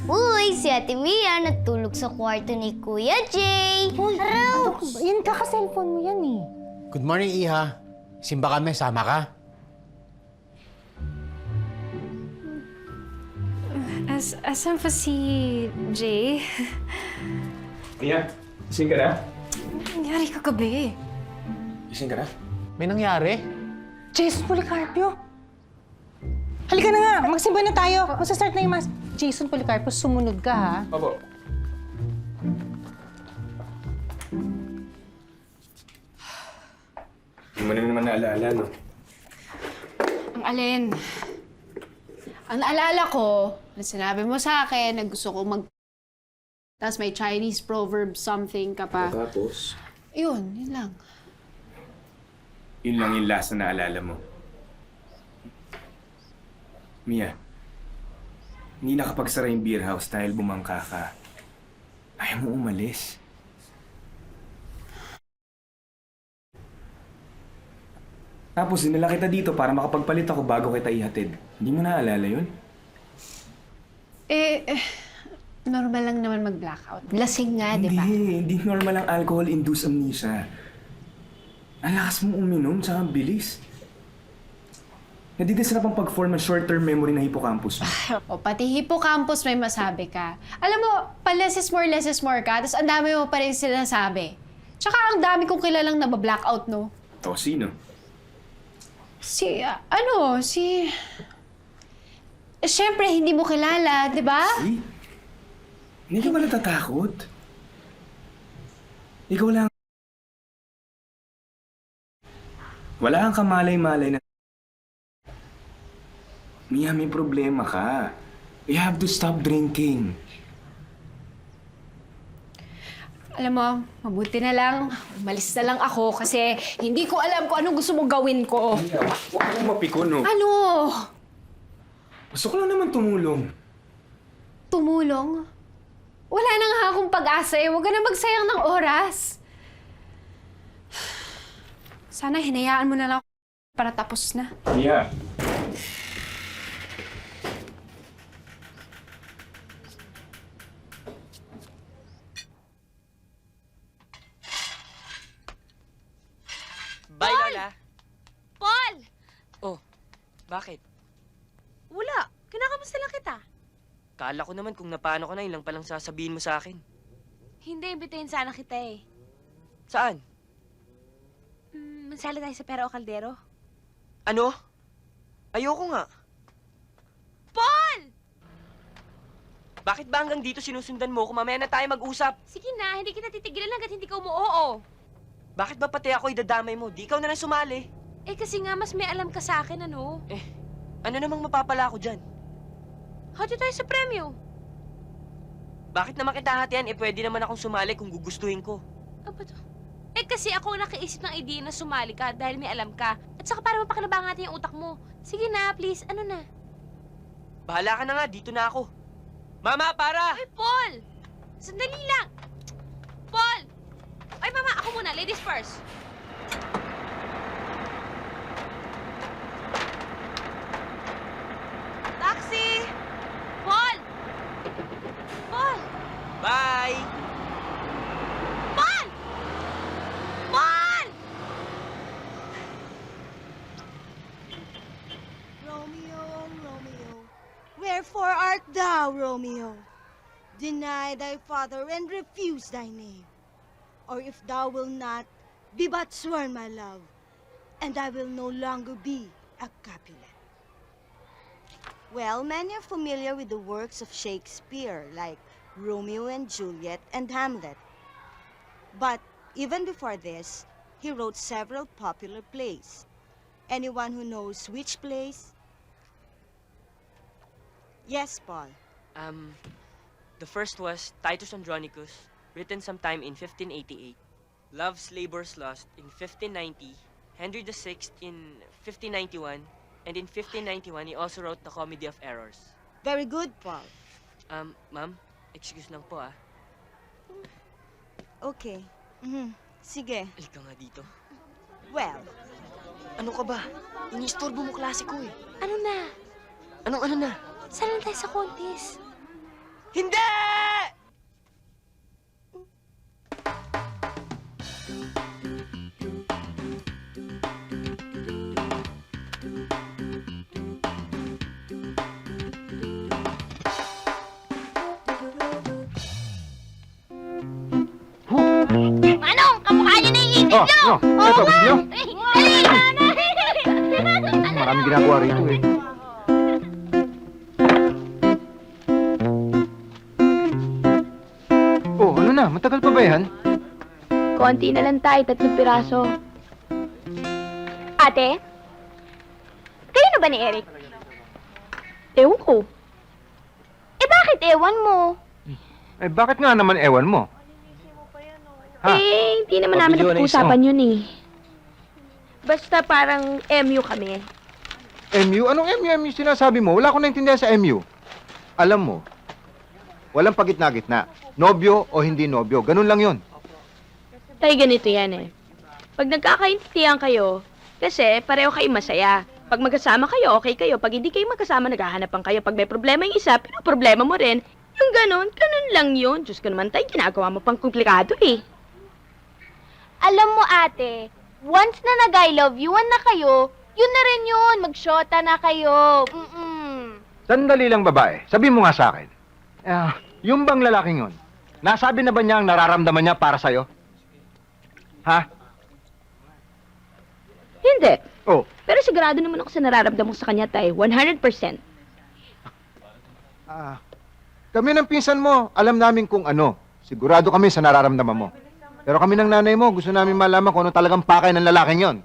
Uy, si Ate Mia natulog sa kwarto ni Kuya Jay. Araw! Yan kaka-cellphone mo yan eh. Good morning, Iha. Simba kami, sama ka? Asan pa si Jay? Mia, gising ka na? Nangyari kagabi. Gising ka na? May nangyari? Jason Policarpio. Halika na nga, magsimba na tayo. Magsa-start na yung mas... Jason Policarpio, sumunod ka ha. Opo. Hindi mo na naman naalaala, no? Ang alin? Ang naalala ko, na sinabi mo sa akin na gusto ko Tapos may Chinese proverb something ka pa. Tapos? Yun lang. Yun lang yung last na naalala mo. Mia, hindi nakapagsara yung beer house dahil bumangka ka. Ayaw mo umalis. Tapos dinala kita dito para makapagpalit ako bago kita ihatid. Hindi mo naalala yun? Normal lang naman mag-blackout. Lasing nga, di ba? Hindi normal ang alcohol-induced amnesia. Ang lakas mong uminom, tsaka ang bilis. Nadidisrupt ang pag-form ng short-term memory ng hippocampus mo. O, pati hippocampus may masabi ka. Alam mo, pa less is more ka, tapos ang dami mo pa rin sinasabi. Tsaka ang dami kong kilalang nabablackout, no? O, sino? Siyempre, hindi mo kilala, di ba? Si? Hindi ka ba natatakot? Ikaw lang. Wala kang kamalay-malay na... Mia, may problema ka. You have to stop drinking. Alam mo, mabuti na lang. Umalis na lang ako kasi hindi ko alam kung anong gusto mong gawin ko. Mia, huwag kang mapikon, no? Ano? Gusto ko lang naman tumulong. Tumulong? Wala na nga akong pag-asa eh. Huwag ka na magsayang ng oras. Sana hinayaan mo na lang para tapos na. Mia. Bye, Lola! Paul! Oh, bakit? Wala. Kinakamusta lang kita. Kala ko naman kung napano ka na, yun lang palang sasabihin mo sa akin. Hindi, imbitahin sana kita eh. Saan? Mansala tayo sa Pera o Kaldero. Ano? Ayoko nga. Paul! Bakit ba hanggang dito sinusundan mo kung mamaya na tayo mag-usap? Sige na, hindi kita titigilan hanggat hindi ka umuoo. Bakit ba pati ako idadamay mo? Di ikaw na lang sumali. Eh kasi nga, mas may alam ka sa akin, ano? Ano namang mapapala ako dyan? Hati tayo sa premyo. Bakit naman kita hatian? Pwede naman akong sumali kung gugustuhin ko. Ano ba to? Eh kasi ako nakaisip ng idea na sumali ka dahil may alam ka. At saka para mapakinabangan natin yung utak mo. Sige na, please. Ano na? Bahala ka na nga, dito na ako. Mama, para! Ay, Paul! Sandali lang! Paul! Ay, mama, ako muna. Ladies first. Taxi! Paul! Paul! Bye! Paul! Paul! Romeo, Romeo, wherefore art thou, Romeo? Deny thy father and refuse thy name. Or if thou wilt not, be but sworn, my love, and I will no longer be a Capulet. Well, many are familiar with the works of Shakespeare, like Romeo and Juliet and Hamlet. But even before this, he wrote several popular plays. Anyone who knows which plays? Yes, Paul. The first was Titus Andronicus, written sometime in 1588. Love's Labour's Lost in 1590. Henry VI in 1591. And in 1591, he also wrote The Comedy of Errors. Very good, Paul. Ma'am, excuse lang po ah. Okay. Sige. Halika nga dito. Well, Ano ka ba? Inistorbo mo klase ko eh. Ano na? Anong ano na? Saan lang tayo sa contest? Hindi! Biglong! Eto, Biglong. Dali! Maraming ginagawa rito eh. Oh, ano na? Matagal pa ba yan? Konti na lang tayo, 3 piraso. Ate? Kayo na ba ni Eric? Ewan ko. Eh bakit ewan mo? Eh, bakit nga naman ewan mo? Ha? Eh, hindi naman namin napag-usapan yun eh. Basta parang MU kami. MU? Anong MU sinasabi mo? Wala akong naintindihan sa MU. Alam mo, walang pagitna-gitna. Nobyo o hindi nobyo. Ganun lang yun. Tay, ganito yan eh. Pag nagkakaintindihan kayo, kasi pareho kayo masaya. Pag magkasama kayo, okay kayo. Pag hindi kayo magkasama, naghahanapan kayo. Pag may problema yung isa, pero problema mo rin. Yung ganun lang yun. Diyos ko naman, tay, ginagawa mo pang komplikado eh. Alam mo ate, once na nag-I love you na kayo, yun na rin yun. Magsyota na kayo. Sandali lang, babae. Sabi mo nga sa akin. Yung bang lalaking yun, nasabi na ba niya ang nararamdaman niya para sa'yo? Ha? Hindi. Oh, Pero sigurado naman ako sa nararamdaman ko sa kanya, tay. 100%. kami ng pinsan mo, alam namin kung ano. Sigurado kami sa nararamdaman mo. Pero kami ng nanay mo, gusto namin malaman kung ano talagang pakay ng lalaking yon.